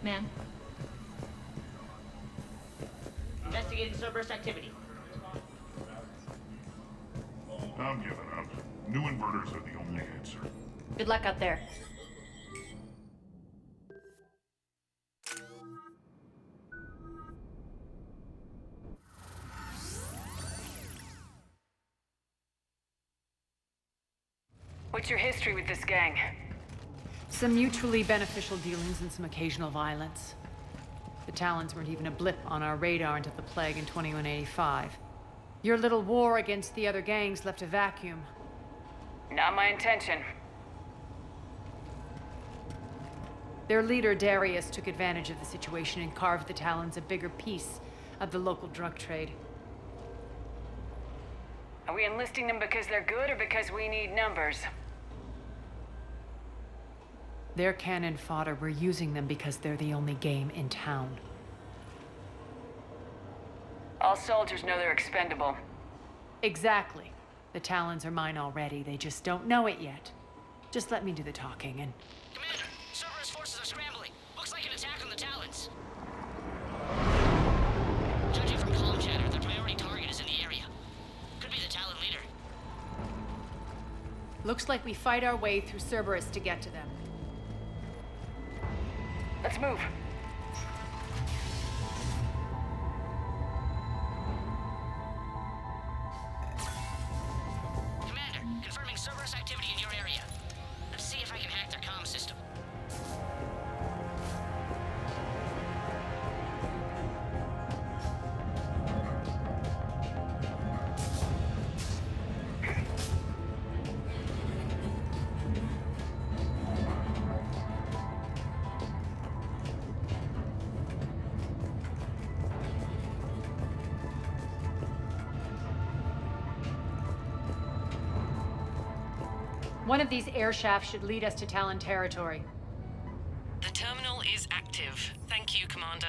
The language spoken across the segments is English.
Ma'am? Investigating Cerberus activity. I'm giving up. New inverters are the only answer. Good luck out there. What's your history with this gang? Some mutually beneficial dealings and some occasional violence. The Talons weren't even a blip on our radar until the plague in 2185. Your little war against the other gangs left a vacuum. Not my intention. Their leader, Darius, took advantage of the situation and carved the Talons a bigger piece of the local drug trade. Are we enlisting them because they're good or because we need numbers? They're cannon fodder. We're using them because they're the only game in town. All soldiers know they're expendable. Exactly. The Talons are mine already. They just don't know it yet. Just let me do the talking and... Commander, Cerberus forces are scrambling. Looks like an attack on the Talons. Judging from comm chatter, their priority target is in the area. Could be the Talon leader. Looks like we fight our way through Cerberus to get to them. Let's move. Commander, confirming Cerberus activity in your area. Let's see if I can hack their comm system. One of these air shafts should lead us to Talon territory. The terminal is active. Thank you, Commander.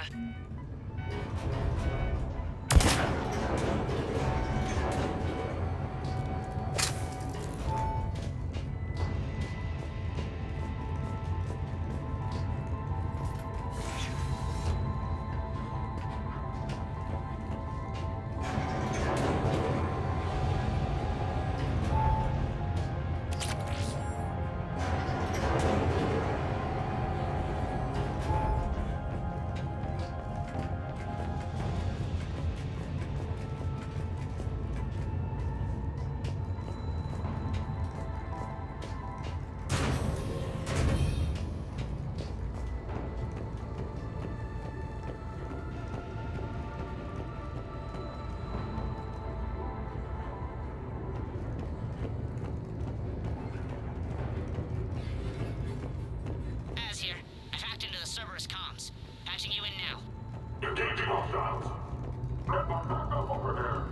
Az here. I've hacked into the Cerberus comms. Patching you in now. Engaging hostiles. Get my backup over there.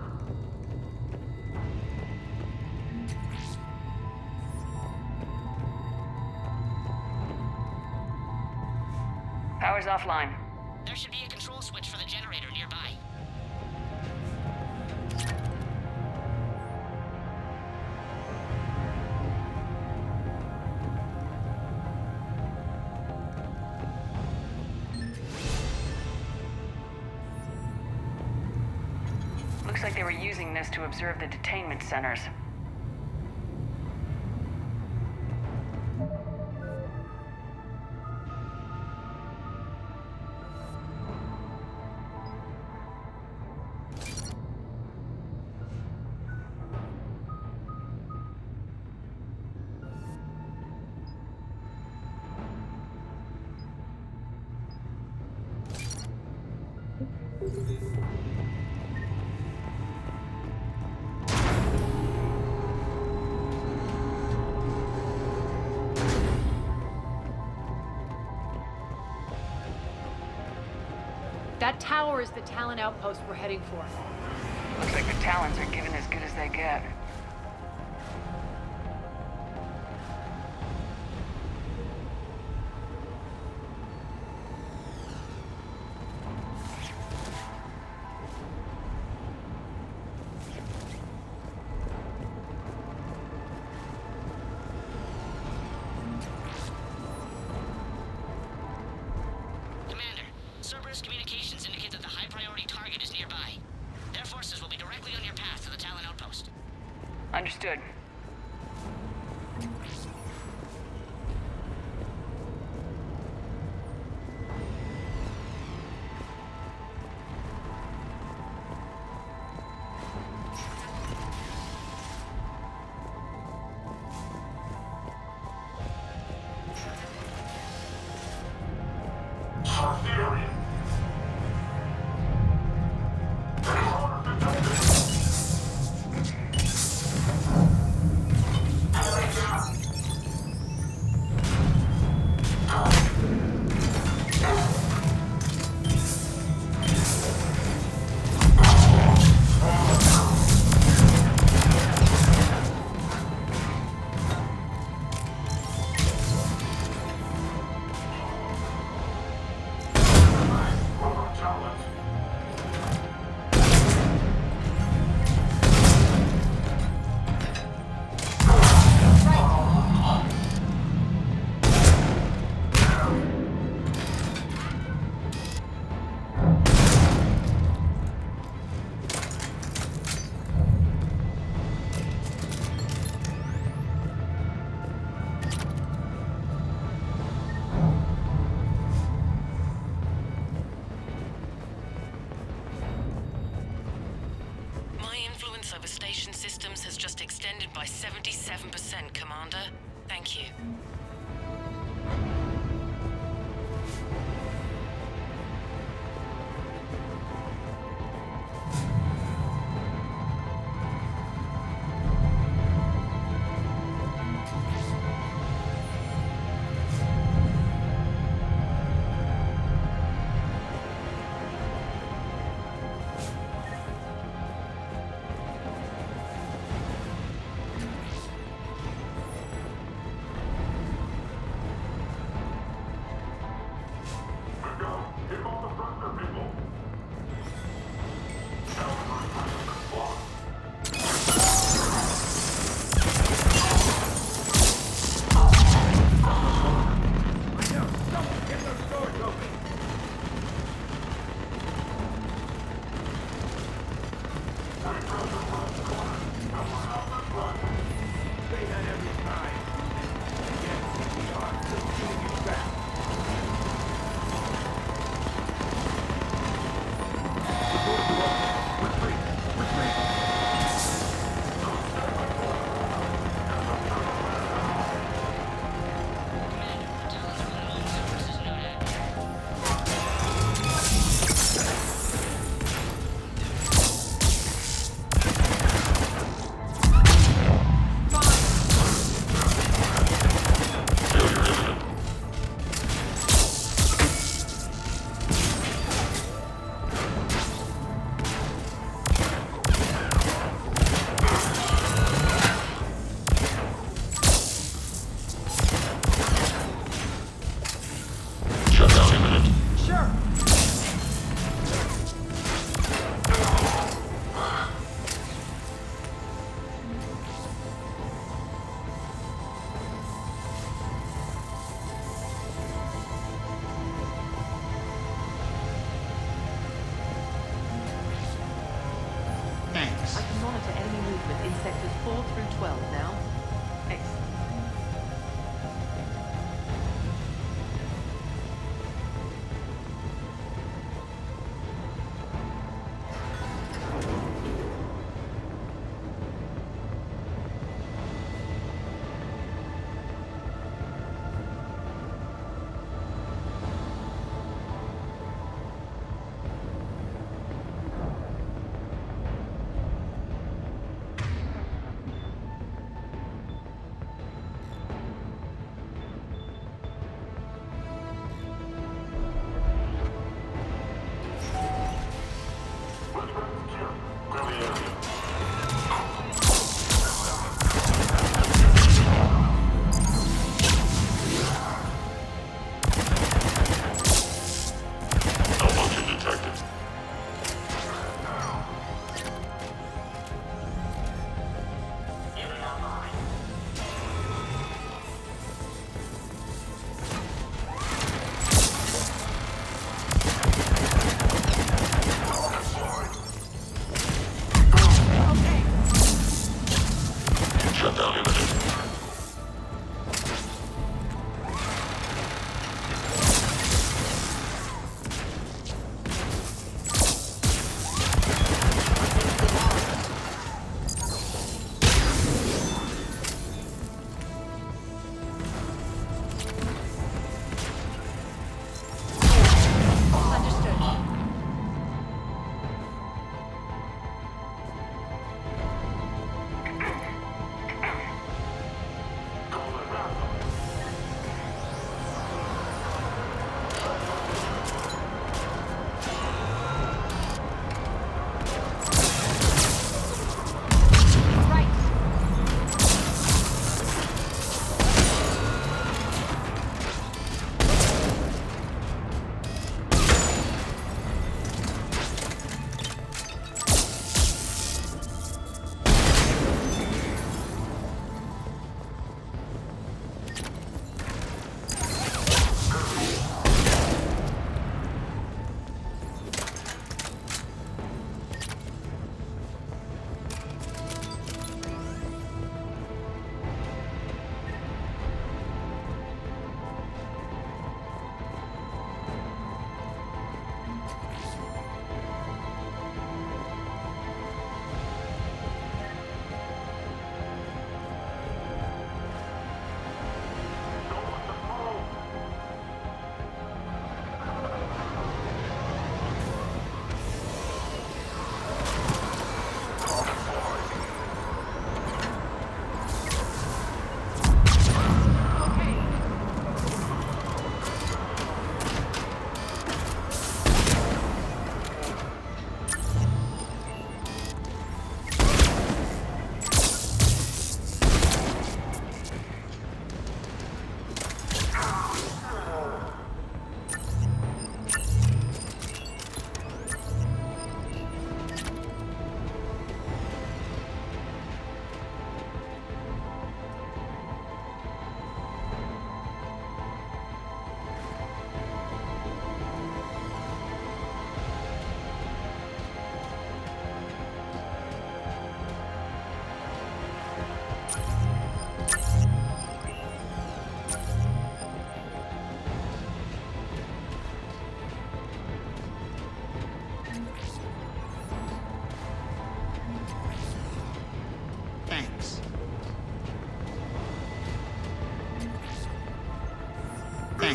Power's offline. There should be a control switch for the generator nearby. Looks like they were using this to observe the detainment centers. That tower is the Talon outpost we're heading for. Looks like the Talons are giving as good as they get. Understood. Nyreen. Talons. My influence over station systems has just extended by 77%, Commander. Thank you. Thanks. I can monitor enemy movement in sectors 4 through 12 now. Excellent.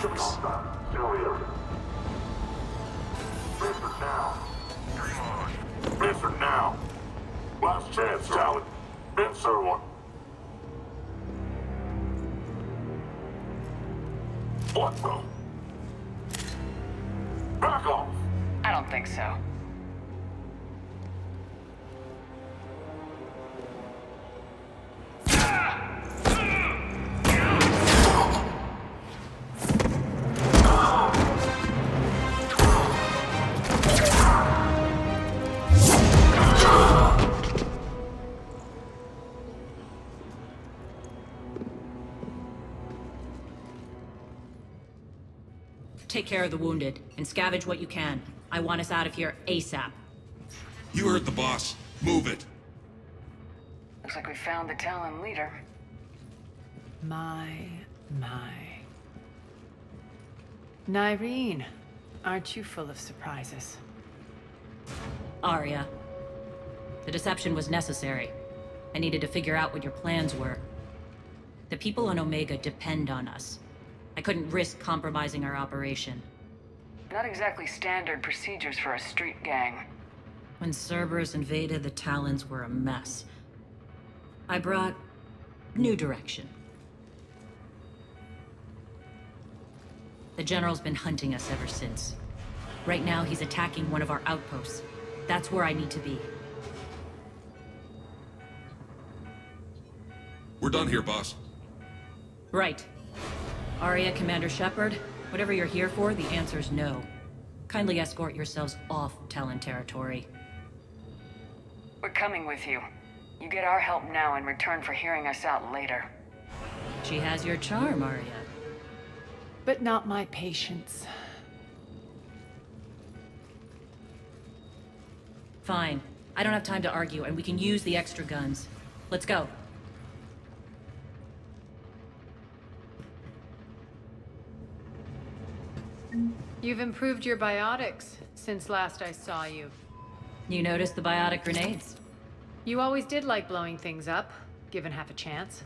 Yikes. Still here. Answer now. Answer now. Last chance, Talon. Answer one. What the? Back off! I don't think so. Take care of the wounded, and scavenge what you can. I want us out of here ASAP. You heard the boss. Move it. Looks like we found the Talon leader. My. Nyreen, aren't you full of surprises? Arya. The deception was necessary. I needed to figure out what your plans were. The people on Omega depend on us. I couldn't risk compromising our operation. Not exactly standard procedures for a street gang. When Cerberus invaded, the Talons were a mess. I brought new direction. The General's been hunting us ever since. Right now, he's attacking one of our outposts. That's where I need to be. We're done here, boss. Right. Arya, Commander Shepard, whatever you're here for, the answer's no. Kindly escort yourselves off Talon territory. We're coming with you. You get our help now in return for hearing us out later. She has your charm, Arya. But not my patience. Fine. I don't have time to argue, and we can use the extra guns. Let's go. You've improved your biotics since last I saw you. You noticed the biotic grenades? You always did like blowing things up, given half a chance.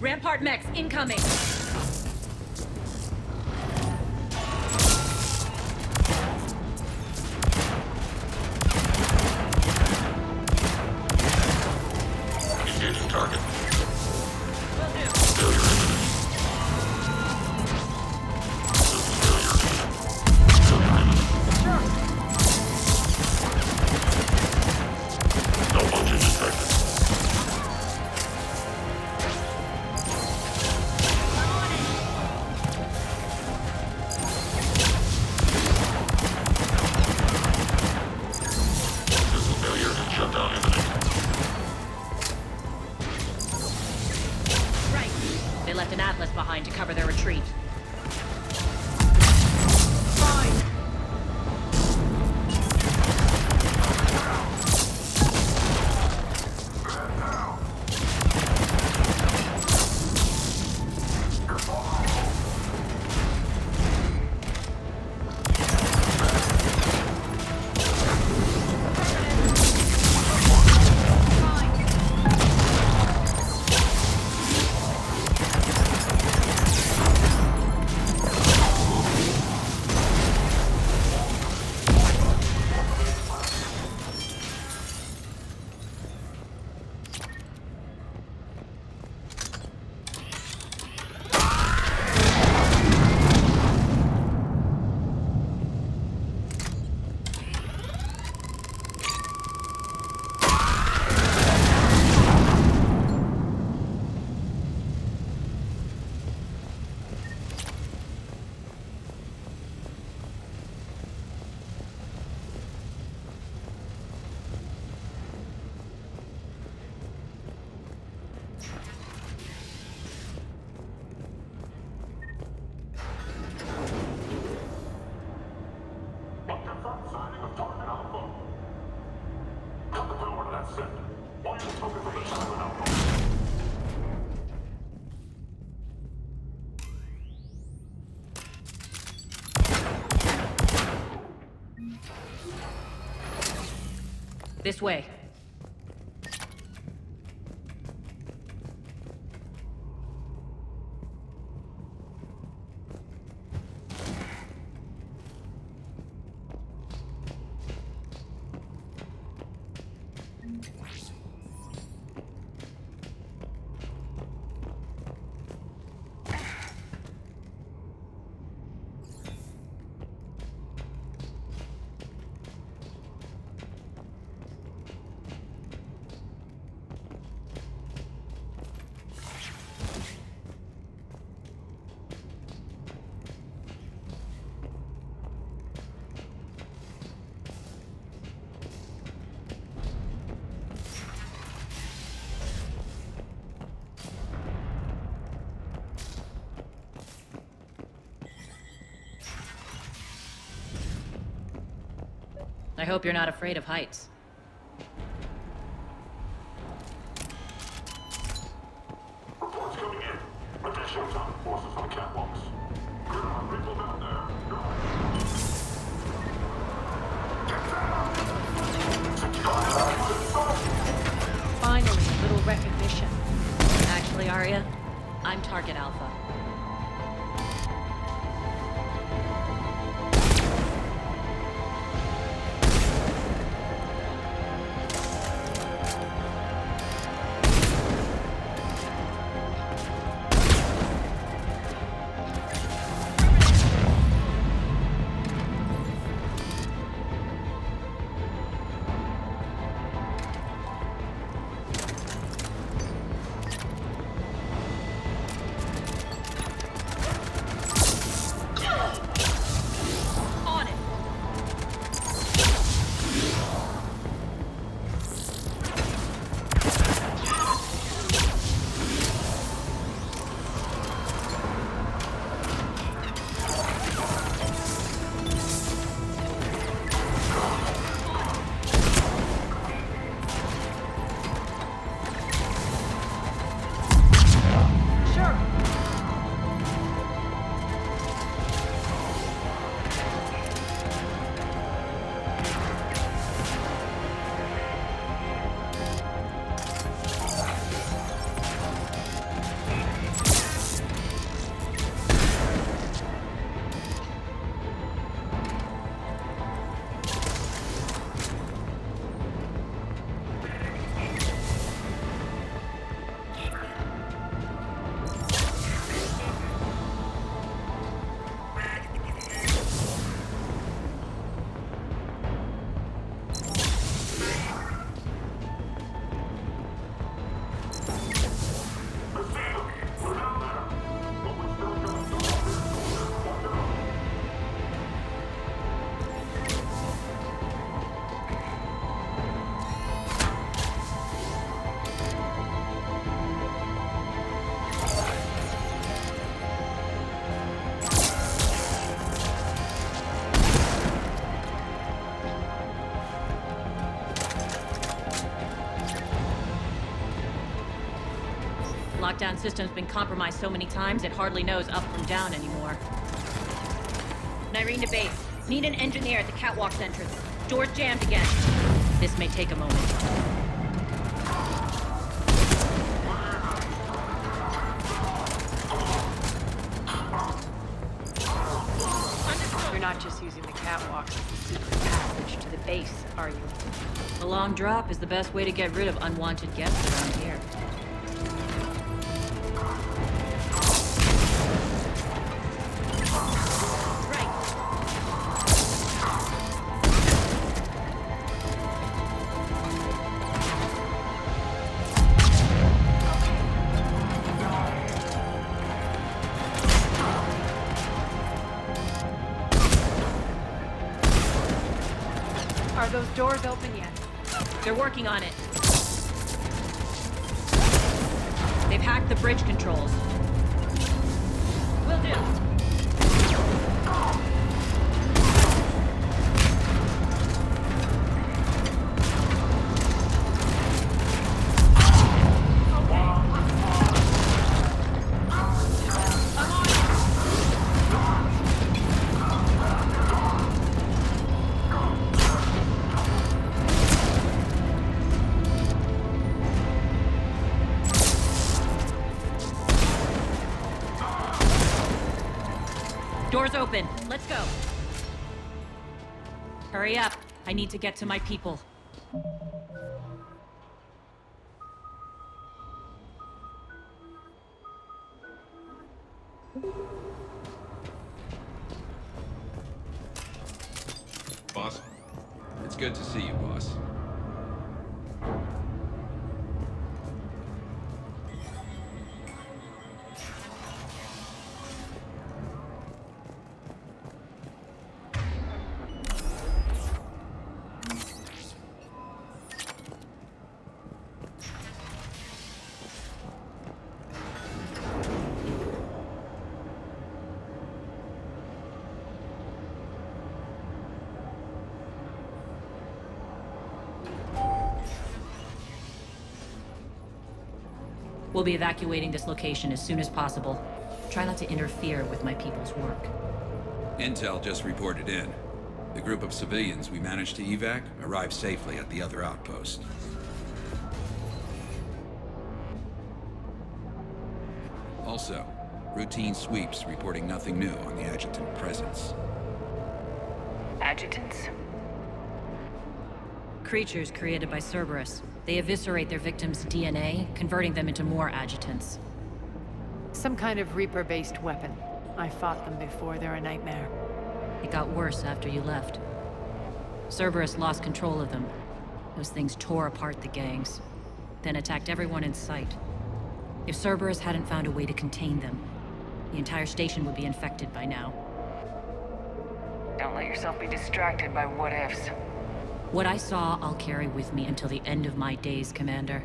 Rampart mechs incoming! Engaging target. Will do. Failure imminent. Malfunction detected. System failure and shutdown imminent. Right. They left an Atlas behind to cover their retreat. This way. I hope you're not afraid of heights. Reports coming in. Additional Talon forces on the catwalks. There are people down there. Finally, a little recognition. Actually, Arya, I'm Target Alpha. Lockdown system's been compromised so many times, it hardly knows up from down anymore. Nyreen to base. Need an engineer at the catwalk's entrance. Door's jammed again. This may take a moment. You're not just using the catwalk as a secret passage to the base, are you? A long drop is the best way to get rid of unwanted guests around here. Are those doors open yet? They're working on it. They've hacked the bridge controls. Will do. Doors open. Let's go. Hurry up. I need to get to my people. Boss? It's good to see you, boss. We'll be evacuating this location as soon as possible. Try not to interfere with my people's work. Intel just reported in. The group of civilians we managed to evac arrived safely at the other outpost. Also, routine sweeps reporting nothing new on the adjutant presence. Adjutants? Creatures created by Cerberus. They eviscerate their victims' DNA, converting them into more adjutants. Some kind of Reaper-based weapon. I fought them before, they're a nightmare. It got worse after you left. Cerberus lost control of them. Those things tore apart the gangs, then attacked everyone in sight. If Cerberus hadn't found a way to contain them, the entire station would be infected by now. Don't let yourself be distracted by what-ifs. What I saw, I'll carry with me until the end of my days, Commander.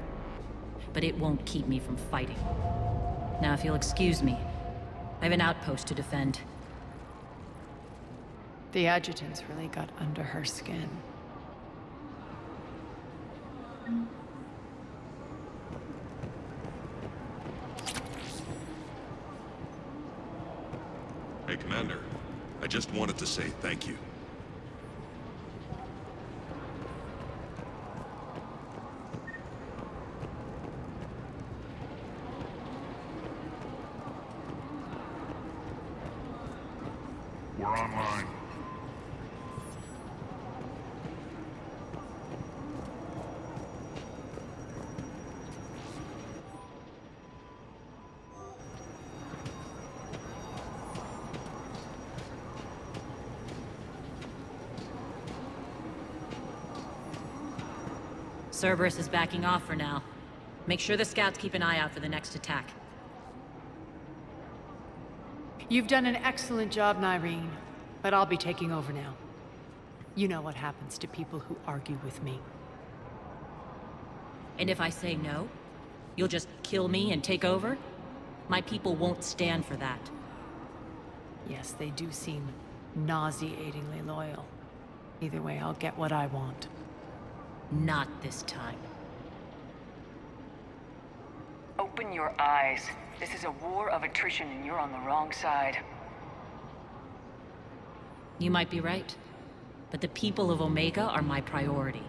But it won't keep me from fighting. Now, if you'll excuse me, I have an outpost to defend. The adjutants really got under her skin. Hey, Commander. I just wanted to say thank you. We're online. Cerberus is backing off for now. Make sure the scouts keep an eye out for the next attack. You've done an excellent job, Nyreen, but I'll be taking over now. You know what happens to people who argue with me. And if I say no, you'll just kill me and take over? My people won't stand for that. Yes, they do seem nauseatingly loyal. Either way, I'll get what I want. Not this time. Open your eyes. This is a war of attrition and you're on the wrong side. You might be right, but the people of Omega are my priority.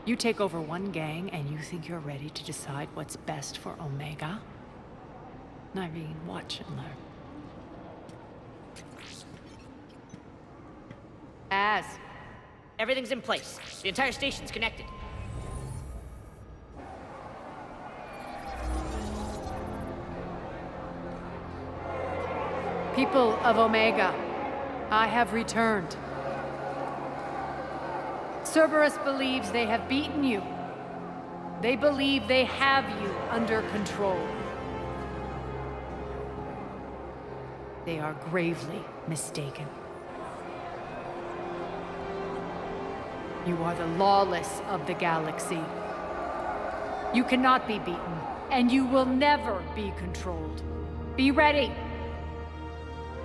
You take over one gang and you think you're ready to decide what's best for Omega? Nyreen, watch and learn. Everything's in place. The entire station's connected. People of Omega, I have returned. Cerberus believes they have beaten you. They believe they have you under control. They are gravely mistaken. You are the lawless of the galaxy. You cannot be beaten, and you will never be controlled. Be ready.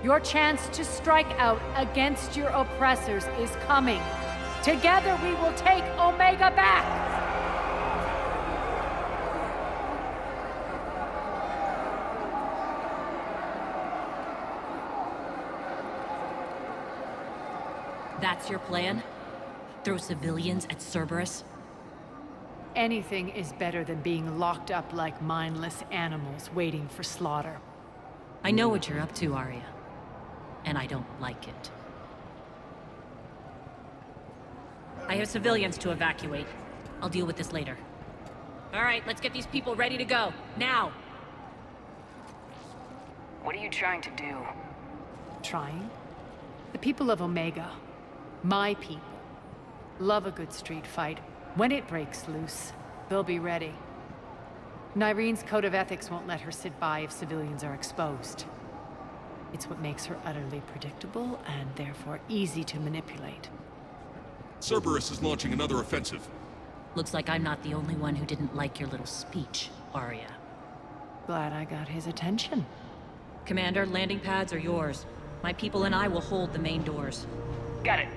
Your chance to strike out against your oppressors is coming. Together we will take Omega back! That's your plan? Throw civilians at Cerberus? Anything is better than being locked up like mindless animals waiting for slaughter. I know what you're up to, Arya. and I don't like it. I have civilians to evacuate. I'll deal with this later. All right, let's get these people ready to go. Now! What are you trying to do? Trying? The people of Omega, my people, love a good street fight. When it breaks loose, they'll be ready. Nyreen's code of ethics won't let her sit by if civilians are exposed. It's what makes her utterly predictable and therefore easy to manipulate. Cerberus is launching another offensive. Looks like I'm not the only one who didn't like your little speech, Arya. Glad I got his attention. Commander, landing pads are yours. My people and I will hold the main doors. Got it.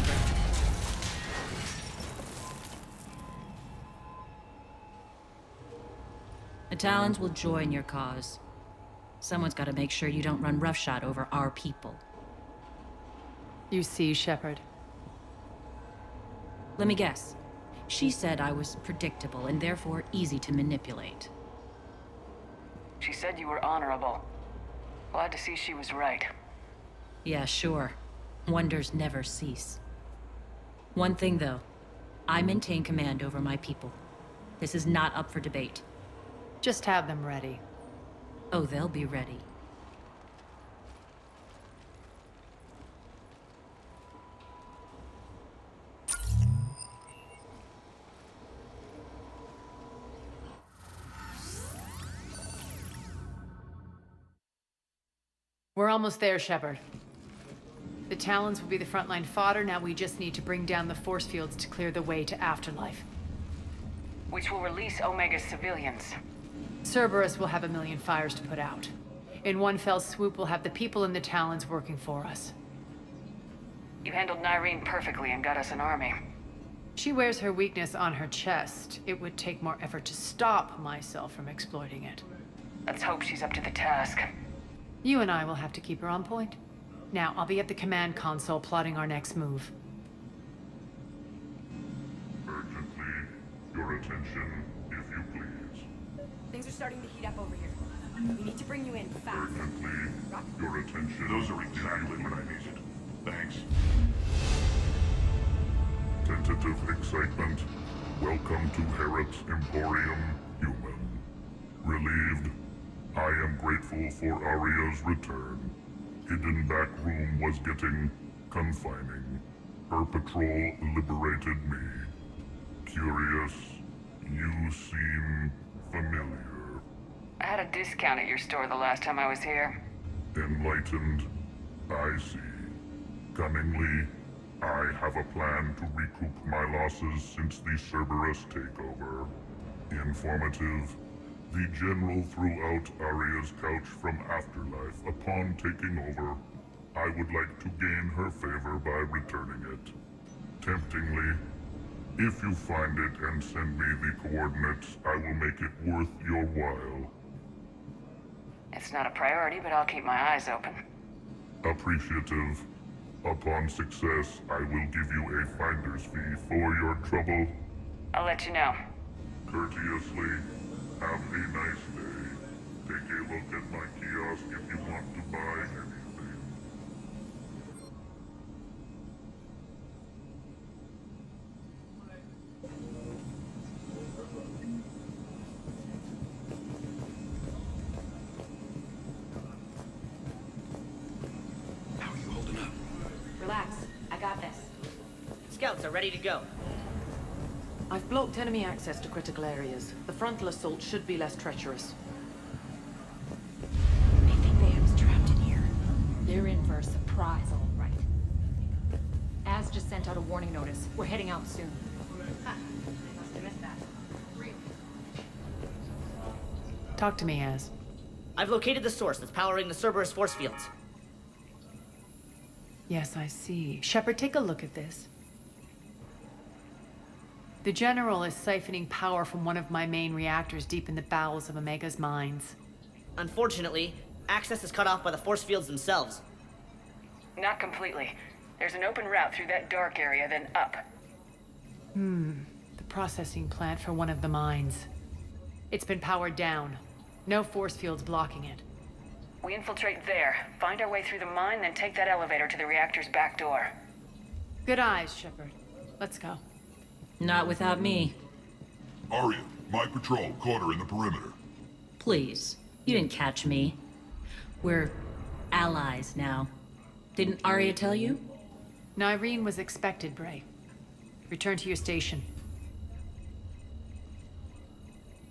Shepard. The Talons will join your cause. Someone's got to make sure you don't run roughshod over our people. You see, Shepard. Let me guess. She said I was predictable and therefore easy to manipulate. She said you were honorable. Glad to see she was right. Yeah, sure. Wonders never cease. One thing, though. I maintain command over my people. This is not up for debate. Just have them ready. Oh, they'll be ready. We're almost there, Shepard. The Talons will be the frontline fodder, now we just need to bring down the force fields to clear the way to Afterlife. Which will release Omega's civilians. Cerberus will have a million fires to put out. In one fell swoop, we'll have the people in the Talons working for us. You handled Nyreen perfectly and got us an army. She wears her weakness on her chest. It would take more effort to stop myself from exploiting it. Let's hope she's up to the task. You and I will have to keep her on point. Now, I'll be at the command console plotting our next move. Urgently, your attention, if you please. Things are starting to heat up over here. We need to bring you in fast. Urgently, your attention. Those are exactly what I needed. Thanks. Tentative excitement. Welcome to Harrop's Emporium, human. Relieved. I am grateful for Aria's return. Hidden back room was getting confining. Her patrol liberated me. Curious, you seem familiar. I had a discount at your store the last time I was here. Enlightened, I see. Cunningly, I have a plan to recoup my losses since the Cerberus takeover. Informative. The General threw out Aria's couch from Afterlife upon taking over. I would like to gain her favor by returning it. Temptingly, if you find it and send me the coordinates, I will make it worth your while. It's not a priority, but I'll keep my eyes open. Appreciative. Upon success, I will give you a finder's fee for your trouble. I'll let you know. Courteously. Have a nice day. Take a look at my kiosk if you want to buy anything. How are you holding up? Relax. I got this. Scouts are ready to go. I've blocked enemy access to critical areas. The frontal assault should be less treacherous. I think they have us trapped in here. They're in for a surprise, all right. Az just sent out a warning notice. We're heading out soon. Must have missed that. Talk to me, Az. I've located the source that's powering the Cerberus force fields. Yes, I see. Shepard, take a look at this. The General is siphoning power from one of my main reactors deep in the bowels of Omega's mines. Unfortunately, access is cut off by the force fields themselves. Not completely. There's an open route through that dark area, then up. The processing plant for one of the mines. It's been powered down. No force fields blocking it. We infiltrate there, find our way through the mine, then take that elevator to the reactor's back door. Good eyes, Shepard. Let's go. Not without me. Aria, my patrol, caught her in the perimeter. Please. You didn't catch me. We're allies now. Didn't Arya tell you? Nyreen was expected, Bray. Return to your station.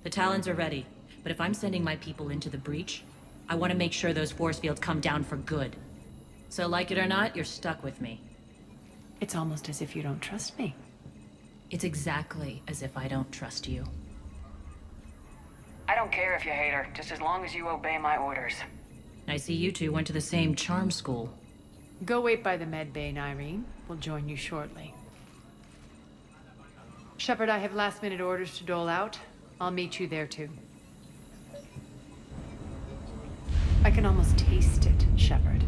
The Talons are ready, but if I'm sending my people into the breach, I want to make sure those force fields come down for good. So like it or not, you're stuck with me. It's almost as if you don't trust me. It's exactly as if I don't trust you. I don't care if you hate her, just as long as you obey my orders. I see you two went to the same charm school. Go wait by the med bay, Nyreen. will join you shortly. Shepard, I have last-minute orders to dole out. I'll meet you there, too. I can almost taste it, Shepard.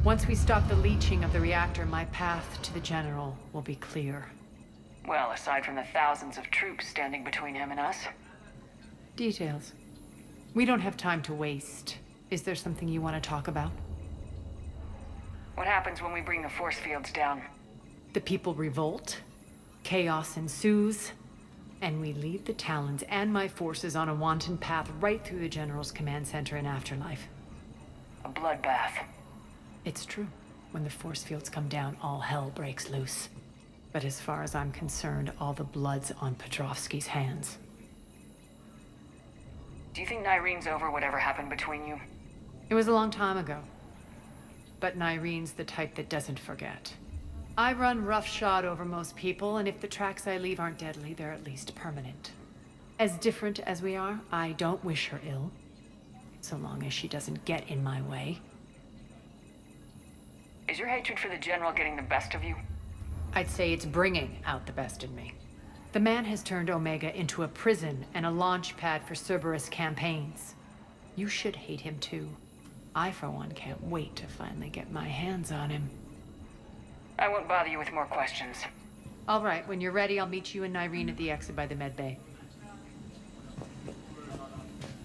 Once we stop the leaching of the reactor, my path to the General will be clear. Well, aside from the thousands of troops standing between him and us. Details. We don't have time to waste. Is there something you want to talk about? What happens when we bring the force fields down? The people revolt, chaos ensues, and we lead the Talons and my forces on a wanton path right through the General's command center and afterlife. A bloodbath. It's true. When the force fields come down, all hell breaks loose. But as far as I'm concerned, all the blood's on Petrovsky's hands. Do you think Nyreen's over whatever happened between you? It was a long time ago. But Nyreen's the type that doesn't forget. I run roughshod over most people, and if the tracks I leave aren't deadly, they're at least permanent. As different as we are, I don't wish her ill. So long as she doesn't get in my way. Is your hatred for the General getting the best of you? I'd say it's bringing out the best in me. The man has turned Omega into a prison and a launch pad for Cerberus campaigns. You should hate him too. I, for one, can't wait to finally get my hands on him. I won't bother you with more questions. All right, when you're ready, I'll meet you and Nyreen at the exit by the med bay.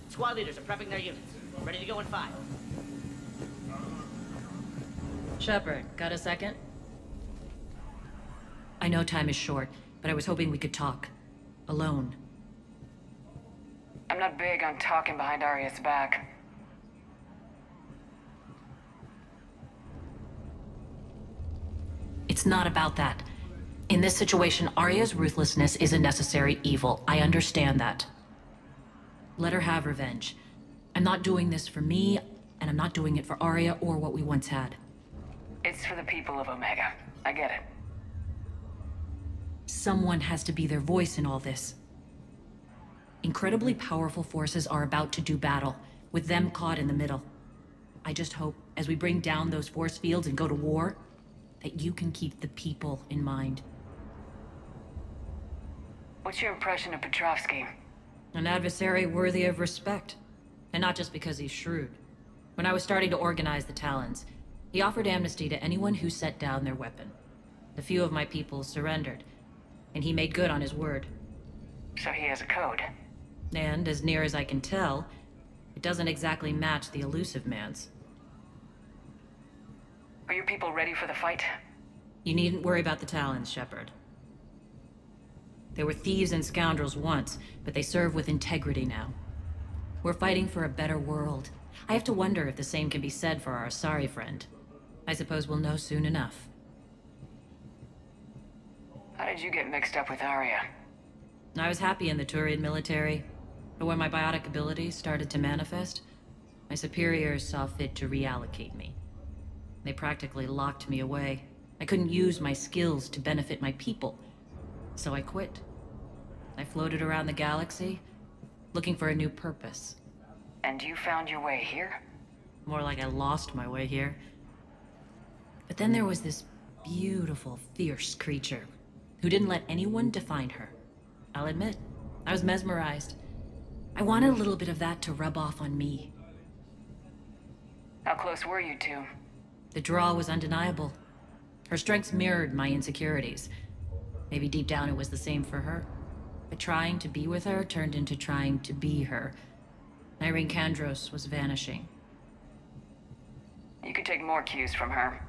Squad leaders are prepping their units. Ready to go in 5. Shepard, got a second? I know time is short, but I was hoping we could talk. Alone. I'm not big on talking behind Arya's back. It's not about that. In this situation, Arya's ruthlessness is a necessary evil. I understand that. Let her have revenge. I'm not doing this for me, and I'm not doing it for Arya or what we once had. It's for the people of Omega. I get it. Someone has to be their voice in all this. Incredibly powerful forces are about to do battle, with them caught in the middle. I just hope, as we bring down those force fields and go to war, that you can keep the people in mind. What's your impression of Petrovsky? An adversary worthy of respect. And not just because he's shrewd. When I was starting to organize the Talons, he offered amnesty to anyone who set down their weapon. A few of my people surrendered, and he made good on his word. So he has a code. And, as near as I can tell, it doesn't exactly match the elusive man's. Are your people ready for the fight? You needn't worry about the Talons, Shepard. They were thieves and scoundrels once, but they serve with integrity now. We're fighting for a better world. I have to wonder if the same can be said for our Asari friend. I suppose we'll know soon enough. How did you get mixed up with Arya? I was happy in the Turian military, but when my biotic abilities started to manifest, my superiors saw fit to reallocate me. They practically locked me away. I couldn't use my skills to benefit my people, so I quit. I floated around the galaxy, looking for a new purpose. And you found your way here? More like I lost my way here. But then there was this beautiful, fierce creature who didn't let anyone define her. I'll admit, I was mesmerized. I wanted a little bit of that to rub off on me. How close were you two? The draw was undeniable. Her strengths mirrored my insecurities. Maybe deep down it was the same for her. But trying to be with her turned into trying to be her. Nyreen Kandros was vanishing. You could take more cues from her.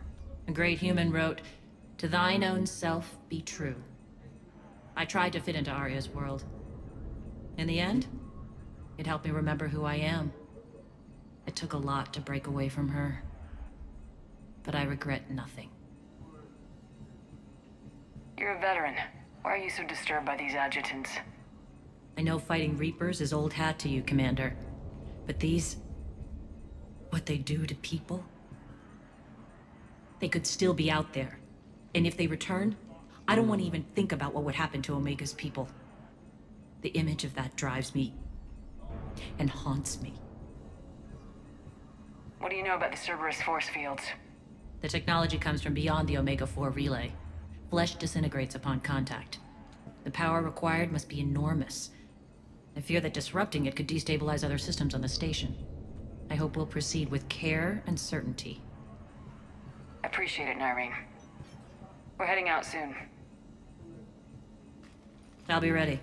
A great human wrote, "To thine own self be true." I tried to fit into Arya's world. In the end, it helped me remember who I am. It took a lot to break away from her. But I regret nothing. You're a veteran. Why are you so disturbed by these adjutants? I know fighting Reapers is old hat to you, Commander. But these... what they do to people? They could still be out there. And if they return, I don't want to even think about what would happen to Omega's people. The image of that drives me and haunts me. What do you know about the Cerberus force fields? The technology comes from beyond the Omega-4 relay. Flesh disintegrates upon contact. The power required must be enormous. I fear that disrupting it could destabilize other systems on the station. I hope we'll proceed with care and certainty. Appreciate it, Nyreen. We're heading out soon. I'll be ready.